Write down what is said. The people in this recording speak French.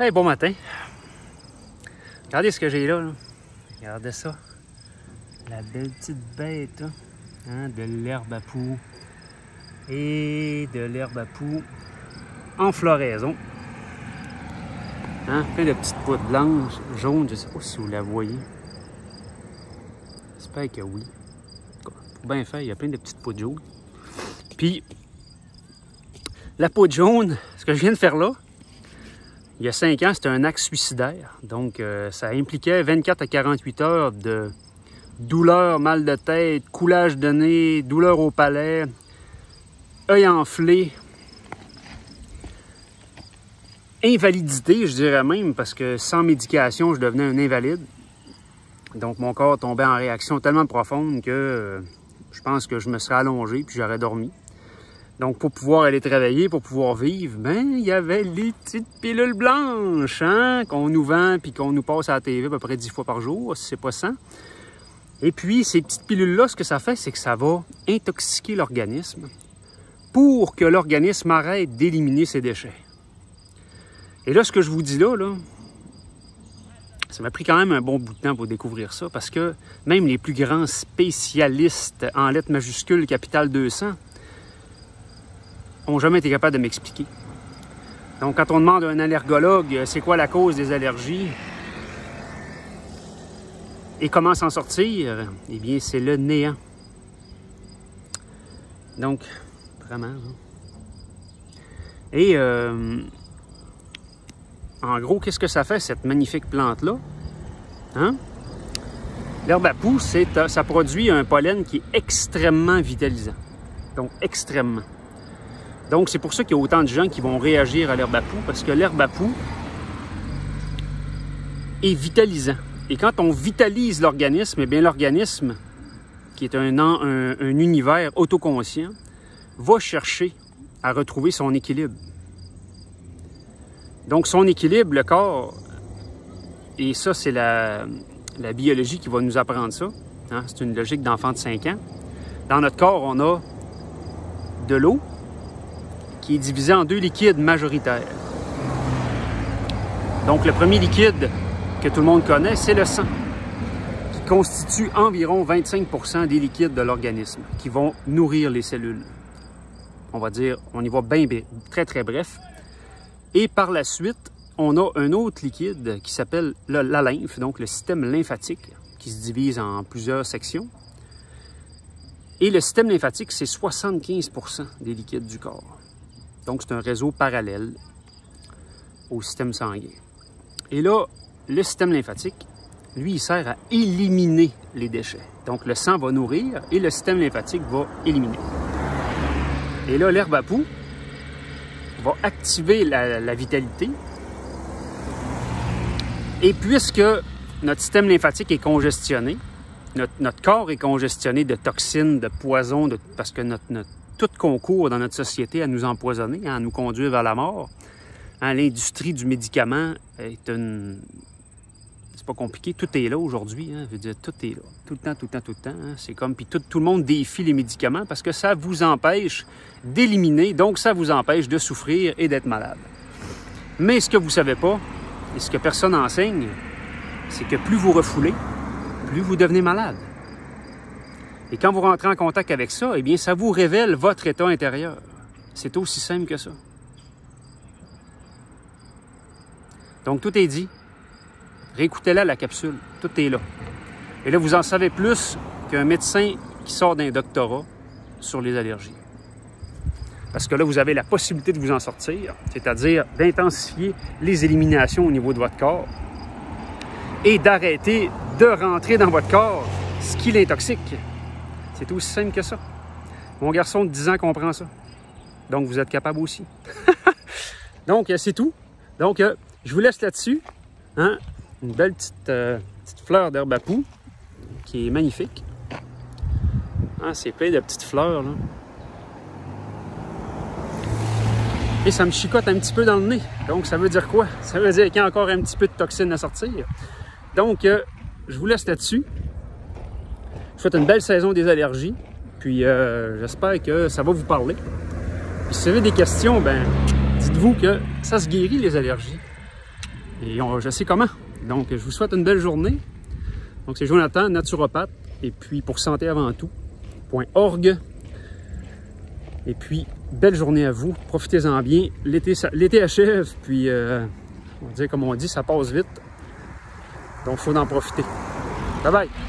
Hey, bon matin. Regardez ce que j'ai là. Regardez ça. La belle petite bête, là. Hein, de l'herbe à poux. Et de l'herbe à poux en floraison. Hein, plein de petites poudres blanches, jaunes. Je ne sais pas si vous la voyez. J'espère que oui. Pour bien faire, il y a plein de petites poudres jaunes. Puis, la poudre jaune, ce que je viens de faire là, il y a 5 ans, c'était un acte suicidaire. Donc, ça impliquait 24 à 48 heures de douleur, mal de tête, coulage de nez, douleur au palais, œil enflé, invalidité, je dirais même, parce que sans médication, je devenais un invalide. Donc, mon corps tombait en réaction tellement profonde que je pense que je me serais allongé puis j'aurais dormi. Donc, pour pouvoir aller travailler, pour pouvoir vivre, ben, il y avait les petites pilules blanches, hein, qu'on nous vend puis qu'on nous passe à la TV à peu près 10 fois par jour, si c'est pas 100. Et puis, ces petites pilules-là, ce que ça fait, c'est que ça va intoxiquer l'organisme pour que l'organisme arrête d'éliminer ses déchets. Et là, ce que je vous dis là, ça m'a pris quand même un bon bout de temps pour découvrir ça, parce que même les plus grands spécialistes en lettres majuscules, capitale 200, n'ont jamais été capables de m'expliquer. Donc, quand on demande à un allergologue c'est quoi la cause des allergies et comment s'en sortir, eh bien, c'est le néant. Donc, vraiment. Et, en gros, qu'est-ce que ça fait, cette magnifique plante-là? Hein? L'herbe à poux, ça produit un pollen qui est extrêmement vitalisant. Donc, extrêmement. Donc, c'est pour ça qu'il y a autant de gens qui vont réagir à l'herbe à poux, parce que l'herbe à poux est vitalisant. Et quand on vitalise l'organisme, eh bien, l'organisme, qui est un univers autoconscient, va chercher à retrouver son équilibre. Donc, son équilibre, le corps, et ça, c'est la biologie qui va nous apprendre ça. Hein? C'est une logique d'enfant de 5 ans. Dans notre corps, on a de l'eau, qui est divisé en 2 liquides majoritaires. Donc, le premier liquide que tout le monde connaît, c'est le sang, qui constitue environ 25% des liquides de l'organisme, qui vont nourrir les cellules. On va dire, on y va bien, très, très bref. Et par la suite, on a un autre liquide qui s'appelle la lymphe, donc le système lymphatique, qui se divise en plusieurs sections. Et le système lymphatique, c'est 75% des liquides du corps. Donc, c'est un réseau parallèle au système sanguin. Et là, le système lymphatique, lui, il sert à éliminer les déchets. Donc, le sang va nourrir et le système lymphatique va éliminer. Et là, l'herbe à poux va activer la vitalité. Et puisque notre système lymphatique est congestionné, notre corps est congestionné de toxines, de poisons, parce que tout concourt dans notre société à nous empoisonner, à nous conduire vers la mort. Hein, l'industrie du médicament est une... C'est pas compliqué, tout est là aujourd'hui. Hein, je veux dire, tout est là. Tout le temps, tout le temps, tout le temps. Hein, c'est comme... Puis tout le monde défie les médicaments parce que ça vous empêche d'éliminer, donc ça vous empêche de souffrir et d'être malade. Mais ce que vous ne savez pas, et ce que personne n'enseigne, c'est que plus vous refoulez, plus vous devenez malade. Et quand vous rentrez en contact avec ça, eh bien, ça vous révèle votre état intérieur. C'est aussi simple que ça. Donc, tout est dit. Réécoutez-la, la capsule. Tout est là. Et là, vous en savez plus qu'un médecin qui sort d'un doctorat sur les allergies. Parce que là, vous avez la possibilité de vous en sortir, c'est-à-dire d'intensifier les éliminations au niveau de votre corps et d'arrêter de rentrer dans votre corps ce qui l'intoxique. C'est aussi simple que ça. Mon garçon de 10 ans comprend ça. Donc, vous êtes capable aussi. Donc, c'est tout. Donc, je vous laisse là-dessus. Hein? Une belle petite fleur d'herbe à poux qui est magnifique. Hein, c'est plein de petites fleurs, là. Et ça me chicote un petit peu dans le nez. Donc, ça veut dire quoi? Ça veut dire qu'il y a encore un petit peu de toxines à sortir. Donc, je vous laisse là-dessus. Je vous souhaite une belle saison des allergies. Puis, j'espère que ça va vous parler. Puis, si vous avez des questions, ben, dites-vous que ça se guérit, les allergies. et je sais comment. Donc, je vous souhaite une belle journée. Donc, c'est Jonathan, naturopathe, et puis pour santé avant tout.org. Et puis, belle journée à vous. Profitez-en bien. L'été achève, puis on va dire, comme on dit, ça passe vite. Donc, il faut en profiter. Bye bye!